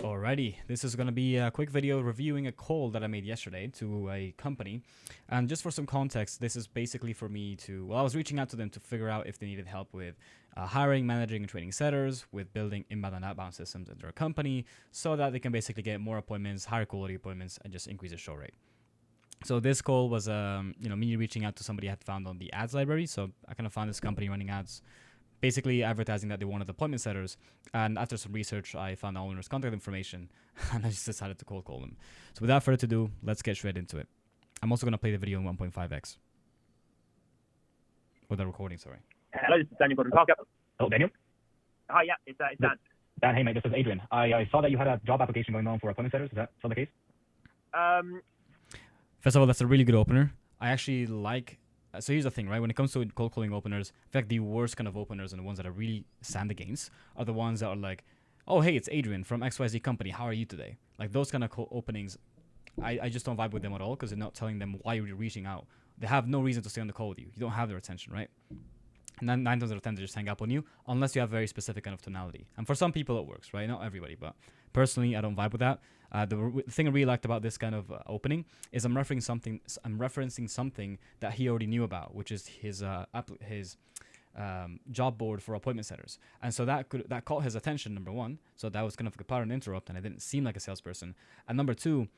Alrighty, this is going to be a quick video reviewing a call that I made yesterday to a company. And just for some context, this is basically for me to, well, I was reaching out to them to figure out if they needed help with hiring, managing, and training setters, with building inbound and outbound systems into their company so that they can basically get more appointments, higher quality appointments, and just increase the show rate. So this call was, me reaching out to somebody I had found on the ads library. So I kind of found this company running ads, basically advertising that they wanted appointment setters. And after some research, I found the owner's contact information, and I just decided to cold call them. So without further ado, let's get straight into it. I'm also going to play the video in 1.5x. With the recording, sorry. Hello, this is Daniel Gordon Parker. Hello, Daniel. Hi, yeah, it's Dan. Dan, hey mate, this is Adrian. I saw that you had a job application going on for appointment setters. Is that still the case? First of all, that's a really good opener. I actually like... So here's the thing, right? When it comes to cold calling openers, in fact, the worst kind of openers and the ones that I really stand against are the ones that are like, oh, hey, it's Adrian from XYZ company. How are you today? Like those kind of openings, I just don't vibe with them at all because they're not telling them why you're reaching out. They have no reason to stay on the call with you. You don't have their attention, right? And then 9 times out of 10, they just hang up on you unless you have very specific kind of tonality. And for some people, it works, right? Not everybody, but personally, I don't vibe with that. The thing I really liked about this kind of opening is I'm referencing something that he already knew about, which is his job board for appointment setters. And so that caught his attention, number one. So that was kind of a pattern interrupt, and I didn't seem like a salesperson. And number two,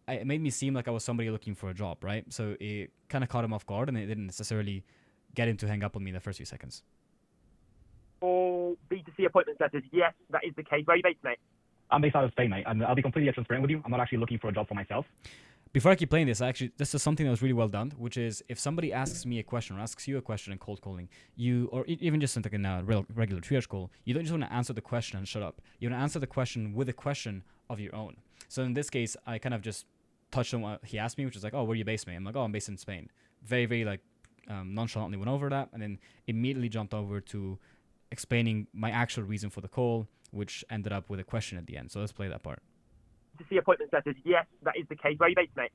it made me seem like I was somebody looking for a job, right? So it kind of caught him off guard, and it didn't necessarily get him to hang up on me in the first few seconds. For B2C appointment setters, yes, that is the case. Where are you based, mate? I'm based out of Spain, mate, and I'll be completely transparent with you. I'm not actually looking for a job for myself. Before I keep playing this, this is something that was really well done, which is if somebody asks me a question or asks you a question in cold calling, even just in a regular triage call, you don't just want to answer the question and shut up. You want to answer the question with a question of your own. So in this case, I kind of just touched on what he asked me, which is like, oh, where are you based, mate? I'm like, oh, I'm based in Spain. Very, very nonchalantly went over that, and then immediately jumped over to explaining my actual reason for the call, which ended up with a question at the end. So let's play that part. To see appointment setters, yes, that is the case. Where are you based, mate?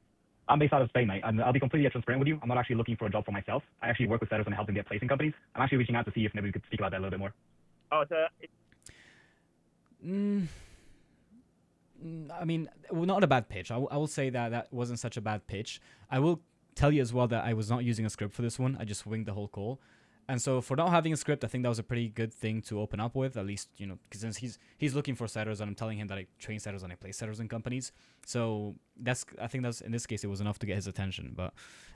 I'm based out of Spain, mate, and I'll be completely transparent with you. I'm not actually looking for a job for myself. I actually work with setters and help them get placed in companies. I'm actually reaching out to see if maybe we could speak about that a little bit more. Oh, I mean, not a bad pitch. I will say that wasn't such a bad pitch. I will tell you as well that I was not using a script for this one. I just winged the whole call. And so for not having a script, I think that was a pretty good thing to open up with, at least, because since he's looking for setters, and I'm telling him that I train setters and I place setters in companies. So I think that's in this case, it was enough to get his attention. But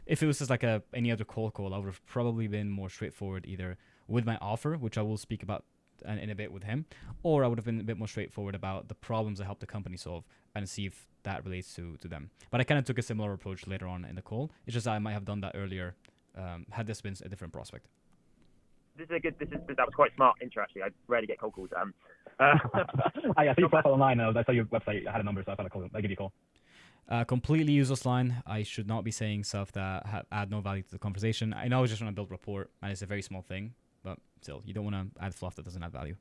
if it was just like any other cold call, I would have probably been more straightforward either with my offer, which I will speak about in a bit with him, or I would have been a bit more straightforward about the problems I helped the company solve and see if that relates to them. But I kind of took a similar approach later on in the call. It's just I might have done that earlier had this been a different prospect. That was quite smart intro, actually. I rarely get cold calls. I saw your profile online. I saw your website. I had a number, so I thought I'd give you a call. Completely useless line. I should not be saying stuff that add no value to the conversation. I know I was just trying to build rapport, and it's a very small thing, but still, you don't want to add fluff that doesn't add value.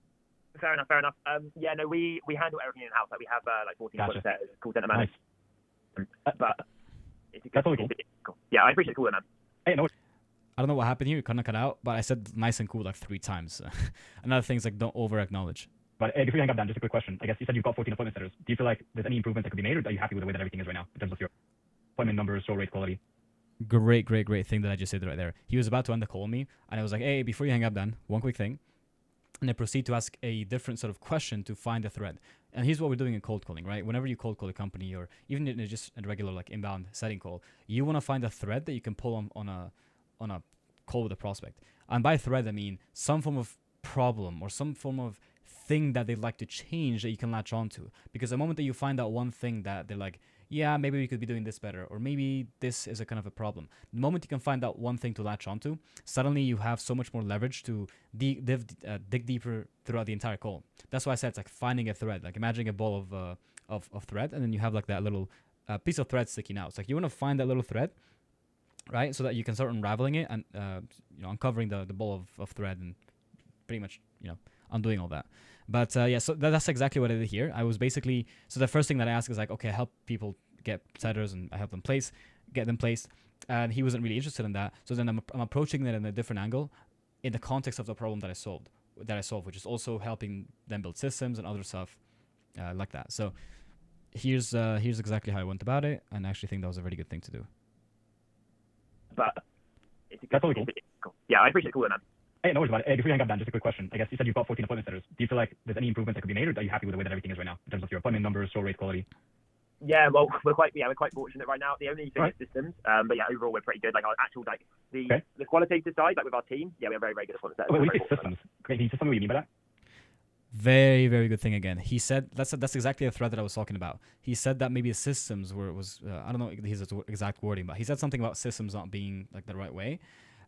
Fair enough. We handle everything in-house. Like we have 14 Gotcha. setters, call center managers. Nice. But it's That's really cool. Yeah, I appreciate the call, man. Hey, no. I don't know what happened here. It kind of cut out, but I said nice and cool like 3 times. Another thing is like don't over-acknowledge. But hey, before you hang up, Dan, just a quick question. I guess you said you've got 14 appointment setters. Do you feel like there's any improvements that could be made, or are you happy with the way that everything is right now in terms of your appointment numbers, show rate, quality? Great thing that I just said right there. He was about to end the call on me, and I was like, hey, before you hang up, Dan, one quick thing. And I proceed to ask a different sort of question to find a thread. And here's what we're doing in cold calling, right? Whenever you cold call a company, or even in just a regular like inbound setting call, you want to find a thread that you can pull on a call with a prospect. And by thread, I mean some form of problem or some form of thing that they'd like to change that you can latch onto. Because the moment that you find out one thing that they're like, yeah, maybe we could be doing this better, or maybe this is a kind of a problem. The moment you can find out one thing to latch onto, suddenly you have so much more leverage to dig deeper throughout the entire call. That's why I said it's like finding a thread. Like imagining a ball of thread, and then you have like that little piece of thread sticking out. It's like you want to find that little thread, right? So that you can start unraveling it and uncovering the ball of thread and pretty much undoing all that. But so that's exactly what I did here. I was basically, so the first thing that I asked is like, okay, I help people get setters and I help them get them placed. And he wasn't really interested in that. So then I'm approaching that in a different angle in the context of the problem that I solved, which is also helping them build systems and other stuff like that. So here's exactly how I went about it, and I actually think that was a very good thing to do. But it's a good, That's totally cool. cool. Yeah, I appreciate it. Cool, man. Hey, no worries about it. Hey, before you hang up, Dan, just a quick question. I guess you said you've got 14 appointment setters. Do you feel like there's any improvements that could be made, or are you happy with the way that everything is right now in terms of your appointment numbers, show rate, quality? Yeah, well, we're quite fortunate right now. The only thing Right. is systems, but yeah, overall we're pretty good. Like our actual Okay. the qualitative side, like with our team, yeah, we're very good at appointment setters. Wait, when We're you say very fortunate. systems, can you just tell me what you mean by that? Very, very good thing again. He said that's exactly the thread that I was talking about. He said that maybe the systems was I don't know his exact wording, but he said something about systems not being like the right way.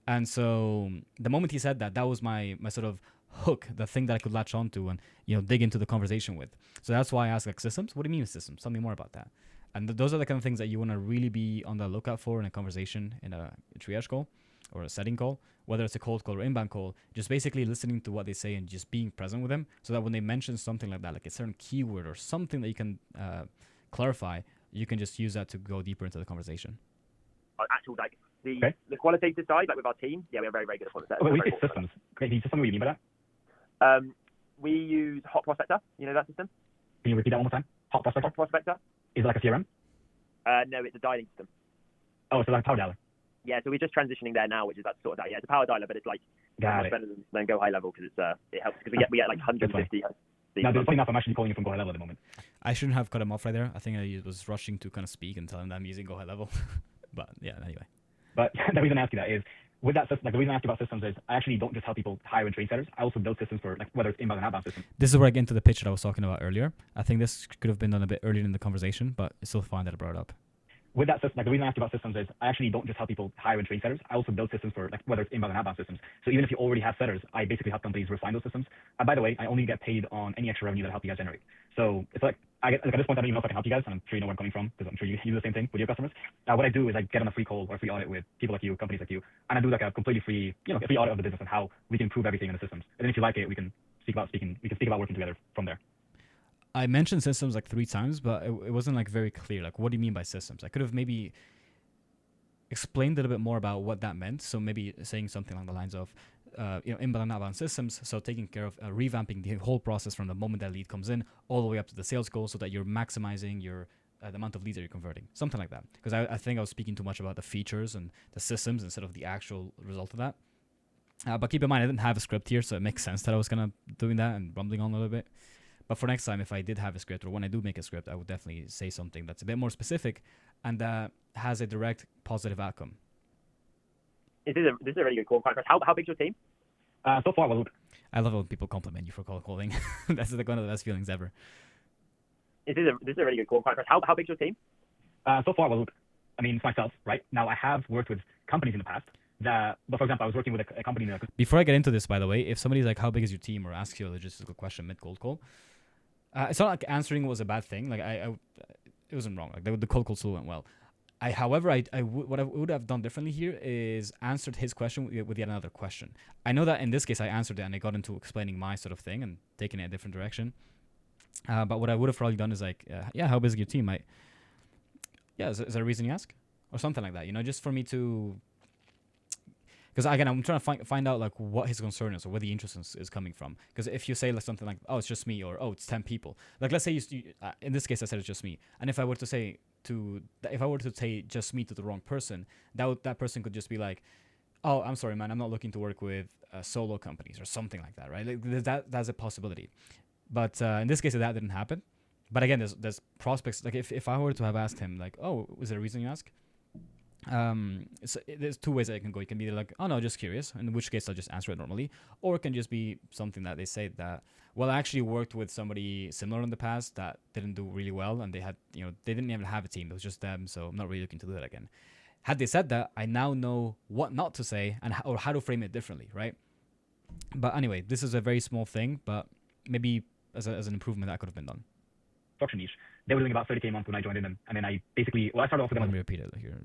And so the moment he said that, that was my sort of hook, the thing that I could latch onto and dig into the conversation with. So that's why I asked like systems. What do you mean systems? Tell me more about that. And those are the kind of things that you want to really be on the lookout for in a conversation, in a triage call or a setting call, whether it's a cold call or inbound call. Just basically listening to what they say and just being present with them, so that when they mention something like that, like a certain keyword or something that you can clarify, you can just use that to go deeper into the conversation. Our actual the qualitative side, like with our team, yeah, we're very good at appointment setters. Wait, when We're you very say fortunate. systems, can you just tell me what you mean by that? We use Hot Prospector. You know that system? Can you repeat that one more time? Hot Prospector? Hot Prospector? Is it like a CRM? No, it's a dialing system. Oh, so like a power dialer. Yeah, so we're just transitioning there now, which is that sort of that. Yeah, it's a power dialer, but it's like Got much it. better than Go High Level because it helps because we get like 150. Now, funny enough, I'm actually calling you from Go High Level at the moment. I shouldn't have cut him off right there. I think I was rushing to kind of speak and tell him that I'm using Go High Level. But yeah, anyway. But the reason I ask you that is, with that system, like the reason I ask you about systems is I actually don't just help people hire and train setters. I also build systems for like whether it's inbound and outbound systems. This is where I get into the pitch that I was talking about earlier. I think this could have been done a bit earlier in the conversation, but it's still fine that I brought it up. With that system, like the reason I ask you about systems is I actually don't just help people hire and train setters. I also build systems for like whether it's inbound and outbound systems. So even if you already have setters, I basically help companies refine those systems. And by the way, I only get paid on any extra revenue that I help you guys generate. So it's like at this point I don't even know if I can help you guys, and I'm sure you know where I'm coming from because I'm sure you do the same thing with your customers. What I do is I get on a free call or a free audit with people like you, companies like you, and I do like a completely free, a free audit of the business and how we can improve everything in the systems. And then if you like it, we can speak about working together from there. I mentioned systems like 3 times, but it wasn't like very clear. Like, what do you mean by systems? I could have maybe explained a little bit more about what that meant. So maybe saying something along the lines of, inbound and outbound systems. So taking care of revamping the whole process from the moment that lead comes in all the way up to the sales goal, so that you're maximizing your the amount of leads that you're converting, something like that. Because I think I was speaking too much about the features and the systems instead of the actual result of that. But keep in mind, I didn't have a script here, so it makes sense that I was kind of doing that and rumbling on a little bit. But for next time, if I did have a script, or when I do make a script, I would definitely say something that's a bit more specific and that has a direct positive outcome. This is a really good call. How big's your team? So far, well, I love it when people compliment you for cold calling. That's like one of the best feelings ever. This is a really good call. How big's your team? So far, well, I mean, it's myself, right? Now, I have worked with companies in the past but for example, I was working with a company in Before I get into this, by the way, if somebody's like, how big is your team, or asks you a logistical question mid-cold call, it's not like answering was a bad thing. Like, it wasn't wrong. Like, the cold call still went well. However, what I would have done differently here is answered his question with yet another question. I know that in this case I answered it and I got into explaining my sort of thing and taking it a different direction. But what I would have probably done is like, how big is your team? Is there a reason you ask? Or something like that, just for me to... Because again, I'm trying to find out like what his concern is or where the interest is coming from. Because if you say like something like, oh, it's just me, or oh, it's 10 people. Like, let's say in this case I said it's just me, and if I were to say just me to the wrong person, that person could just be like, oh, I'm sorry, man, I'm not looking to work with solo companies or something like that, right? Like that's a possibility. But in this case, that didn't happen. But again, there's prospects. Like if I were to have asked him like, oh, is there a reason you ask? There's 2 ways that it can go. You can be like, oh no, just curious, in which case I'll just answer it normally, or it can just be something that they say that, well, I actually worked with somebody similar in the past that didn't do really well, and they had, they didn't even have a team. It was just them, so I'm not really looking to do that again. Had they said that, I now know what not to say or how to frame it differently, right? But anyway, this is a very small thing, but maybe as an improvement that could have been done. Construction niche. They were doing about 30K a month when I joined in them. And then I started off with them. Let me repeat it here.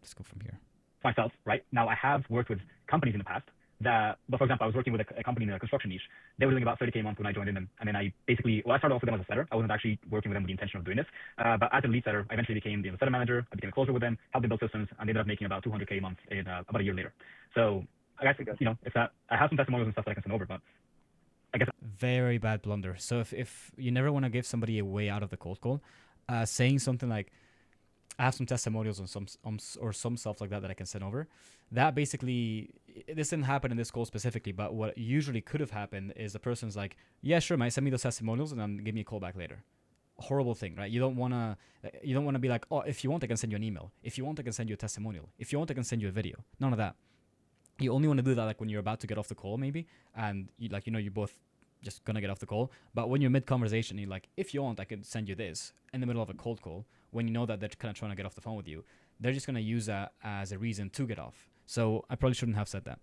Let's go from here. Myself, right? Now, I have worked with companies in the past but for example, I was working with a company in the construction niche. They were doing about 30K a month when I joined in them. And then I started off with them as a setter. I wasn't actually working with them with the intention of doing this. But as a lead setter, I eventually became the setter manager. I became a closer with them, helped them build systems, and ended up making about 200K a month in about a year later. So I guess, if that, I have some testimonials and stuff that I can send over, but I guess. Very bad blunder. So if you never want to give somebody a way out of the cold call, saying something like, I have some testimonials on some stuff like that I can send over. That basically, this didn't happen in this call specifically, but what usually could have happened is the person's like, yeah, sure, mate, send me those testimonials and then give me a call back later. Horrible thing, right? You don't wanna be like, oh, if you want, I can send you an email. If you want, I can send you a testimonial. If you want, I can send you a video. None of that. You only want to do that like when you're about to get off the call, maybe, and you're both just gonna get off the call. But when you're mid conversation, you're like, if you want, I could send you this in the middle of a cold call. When you know that they're kind of trying to get off the phone with you, they're just gonna use that as a reason to get off. So I probably shouldn't have said that.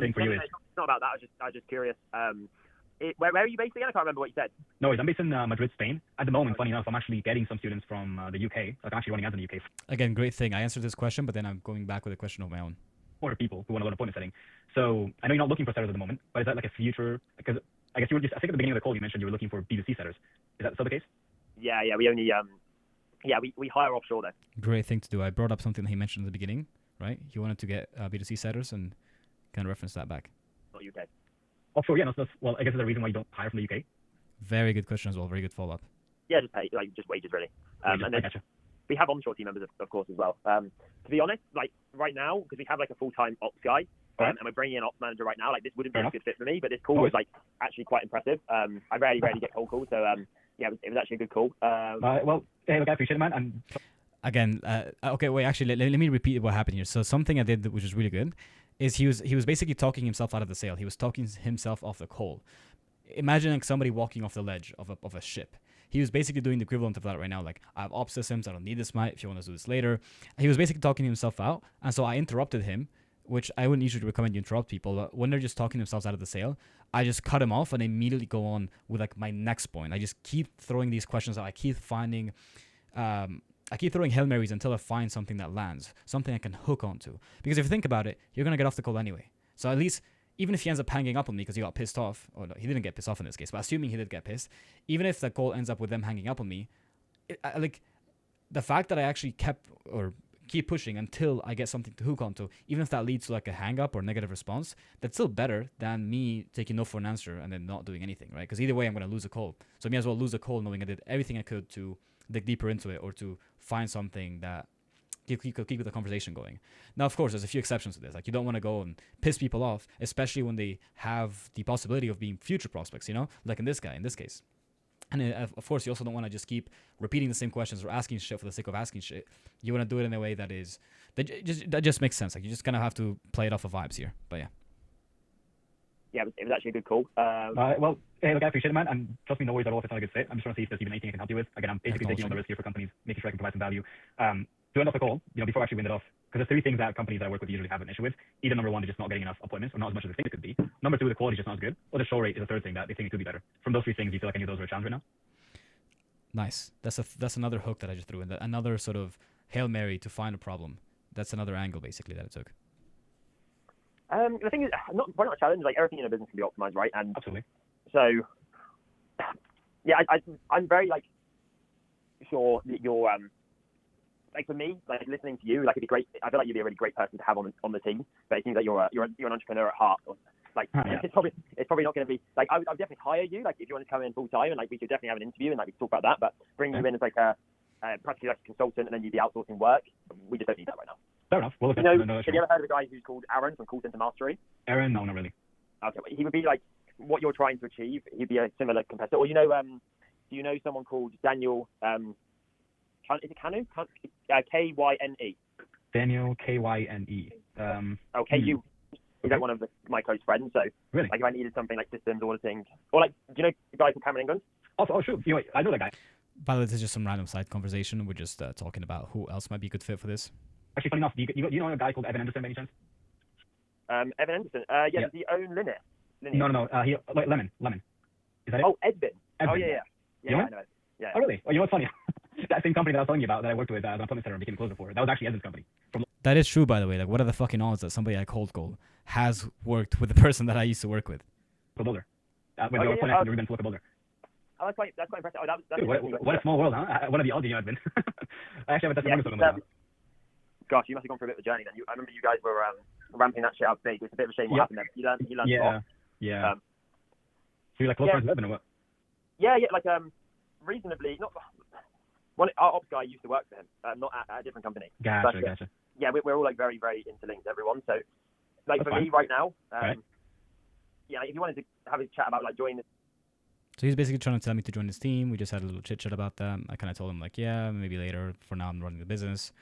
Thing for you is it's not about that. I was just curious. Where are you based again? I can't remember what you said. no, I'm based in Madrid, Spain. At the moment, funny enough, I'm actually getting some students from the UK. Like I'm actually running ads in the UK Again, great thing. I answered this question, but then I'm going back with a question of my own. for people who want to learn appointment setting. So I know you're not looking for setters at the moment, but is that like a future? Because I guess you were just, I think at the beginning of the call you mentioned you were looking for B2C setters. Is that still the case? Yeah. We only we hire offshore though. Great thing to do. I brought up something that he mentioned in the beginning, right? He wanted to get B2C setters and kind of reference that back. Not UK. Offshore, yeah. No, well, I guess there's a reason why you don't hire from the UK. Very good question as well. Very good follow up. Yeah, just pay just wages really. And I then gotcha. we have onshore team members of course as well. To be honest, like right now, because we have like a full-time ops guy, Right. and we're bringing in an ops manager right now. Like this wouldn't be Fair a enough. good fit for me, but this call No was worries. like actually quite impressive. I rarely get cold calls, so yeah, it was actually a good call. Well, hey, look, I appreciate it, man. And Again, okay, wait, actually, let me repeat what happened here. So something I did which was really good is he was basically talking himself out of the sale. He was talking himself off the call. Imagine like somebody walking off the ledge of a ship. He was basically doing the equivalent of that right now. Like, I have ops systems, I don't need this, mate, if you want to do this later. He was basically talking himself out, and so I interrupted him, which I wouldn't usually recommend you interrupt people, but when they're just talking themselves out of the sale, I just cut him off and immediately go on with like my next point. I just keep throwing these questions out. I keep throwing Hail Marys until I find something that lands, something I can hook onto. Because if you think about it, you're going to get off the call anyway. So at least, even if he ends up hanging up on me because he got pissed off, or no, he didn't get pissed off in this case, but assuming he did get pissed, even if the call ends up with them hanging up on me, like the fact that I actually keep pushing until I get something to hook onto, even if that leads to like a hang up or negative response, that's still better than me taking no for an answer and then not doing anything, right? Because either way, I'm going to lose a call. So I may as well lose a call knowing I did everything I could to dig deeper into it or to find something that keep the conversation going. Now, of course, there's a few exceptions to this. Like, you don't want to go and piss people off, especially when they have the possibility of being future prospects, like in this case. And of course, you also don't want to just keep repeating the same questions or asking shit for the sake of asking shit. You want to do it in a way that just makes sense. Like, you just kind of have to play it off of vibes here. But yeah. Yeah, it was actually a good call. well, hey, look, I appreciate it, man. And trust me, no worries at all if it's not a good fit. I'm just trying to see if there's even anything I can help you with. Again, I'm basically taking on the risk here for companies, making sure I can provide some value. To end off the call, before I actually wind it off, because there's three things that companies that I work with usually have an issue with. Either number one, they're just not getting enough appointments, or not as much as they think it could be. Number two, the quality is just not as good, or the show rate is the third thing that they think it could be better. From those three things, do you feel like any of those are a challenge right now? That's another hook that I just threw in. Another sort of Hail Mary to find a problem. That's another angle basically that I took. The thing is, probably not a challenge. Like, everything in a business can be optimized, right? And Absolutely. so, yeah, I'm very sure that you're for me, listening to you, it'd be great. I feel like you'd be a really great person to have on the team. But it seems like you're an entrepreneur at heart. It's probably not going to be I would definitely hire you. Like, if you want to come in full time, and we could definitely have an interview and we could talk about that. But bringing you in as practically like a consultant, and then you'd be outsourcing work, we just don't need that right now. Fair enough. Well, have you ever heard of a guy who's called Aaron from Call Center Mastery? Aaron? No, not really. Okay, well, he would be like what you're trying to achieve. He'd be a similar competitor. Or do you know someone called Daniel? Is it Kanu? Kyne. Daniel Kyne. Okay, you. He's like one of my close friends. So really, if I needed something like systems auditing, or do you know a guy called Cameron England? Oh, sure. I know that guy. By the way, this is just some random side conversation. We're just talking about who else might be a good fit for this. Actually, funny enough, do you know a guy called Evan Anderson by any chance? Evan Anderson. Yeah. Does he own Linear? No. Lemon. Is that it? Oh, Edvin. Oh, yeah. You know I know it. Yeah. Oh, really? Oh, you know what's funny? That same company that I was telling you about that I worked with as an appointment center and became a closer for, that was actually Edvin's company. That is true, by the way. Like, what are the fucking odds that somebody I cold call has worked with the person that I used to work with? Builder. When they were appointed to the Ruben Flipper Builder. Oh, that's quite impressive. Oh, that's Dude, what a small world, huh? What are the odds, Edvin? I actually haven't tested yeah, gosh, you must have gone through a bit of a journey then. I remember you guys were ramping that shit up big. It's a bit of a shame what happened there. You learned a lot. Yeah. So you're like close friends with Evan or what? Yeah, like reasonably. Not our ops guy used to work for him, not at a different company. Gotcha. Yeah, we're all like very, very interlinked, everyone. So, like That's for fine. me right now, Right. yeah, like, if you wanted to have a chat about like joining the So he's basically trying to tell me to join his team. We just had a little chit chat about that. I kind of told him like, yeah, maybe later. For now, I'm running the business.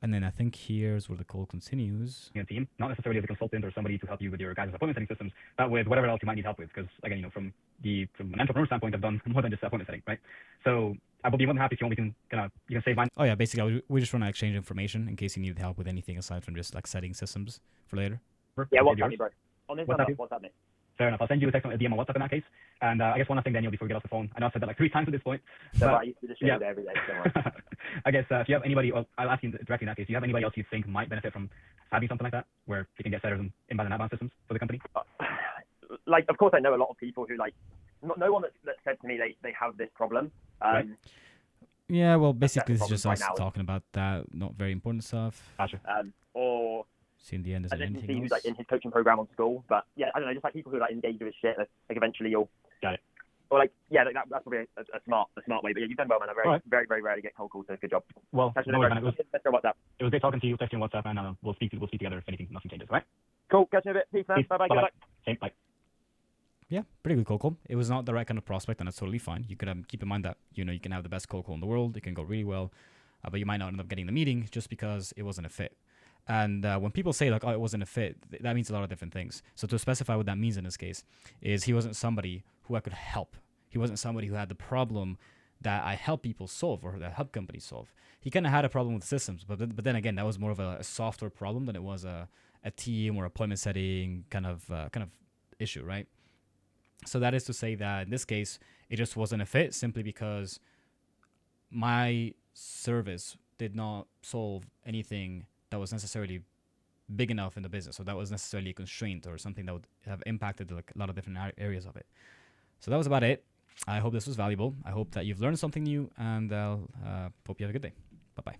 And then I think here's where the call continues. A team, not necessarily as a consultant or somebody to help you with your guys' appointment setting systems, but with whatever else you might need help with. Because again, from an entrepreneur standpoint, I've done more than just appointment setting, right? So I will be more than happy if you want. You can save mine. Oh yeah, basically we just want to exchange information in case you needed help with anything aside from just like setting systems for later. Yeah, WhatsApp me, bro. On this number, WhatsApp me. Fair enough. I'll send you a text on a DM on WhatsApp in that case. And I guess one last thing, Daniel, before we get off the phone. I know I've said that like 3 times at this point. So I used to just share it every day. Don't worry. I guess if you have anybody, I'll ask you directly in that case. Do you have anybody else you think might benefit from having something like that, where you can get setters and inbound and outbound systems for the company? Like, of course, I know a lot of people who like. No one that said to me they have this problem. Right. Yeah, well, basically it's just us right now. talking about that, not very important stuff. Gotcha. Or See in the end, is I there don't see anything who's else? like in his coaching program on school, but yeah, I don't know, just like people who like engage with his shit. Like eventually you'll. Got it. Or like that's probably a smart way. But yeah, you've done well, man. I very rarely get cold calls. So good job. Well, Let's no worries, man. go WhatsApp. It was great talking to you. Text you on WhatsApp, and we'll speak together if nothing changes. All right. Cool. Catch you in a bit. Peace, man. Bye bye. Good luck. Same. Bye. Yeah, pretty good cold call. It was not the right kind of prospect, and that's totally fine. You could keep in mind that you can have the best cold call in the world. It can go really well, but you might not end up getting the meeting just because it wasn't a fit. And when people say like, "Oh, it wasn't a fit," that means a lot of different things. So to specify what that means in this case is he wasn't somebody who I could help. He wasn't somebody who had the problem that I help people solve or that help companies solve. He kind of had a problem with systems, but then again, that was more of a software problem than it was a team or appointment setting kind of issue, right? So that is to say that in this case, it just wasn't a fit simply because my service did not solve anything that was necessarily big enough in the business, or that was necessarily a constraint or something that would have impacted like a lot of different areas of it. So that was about it. I hope this was valuable. I hope that you've learned something new, and I'll hope you have a good day. Bye-bye.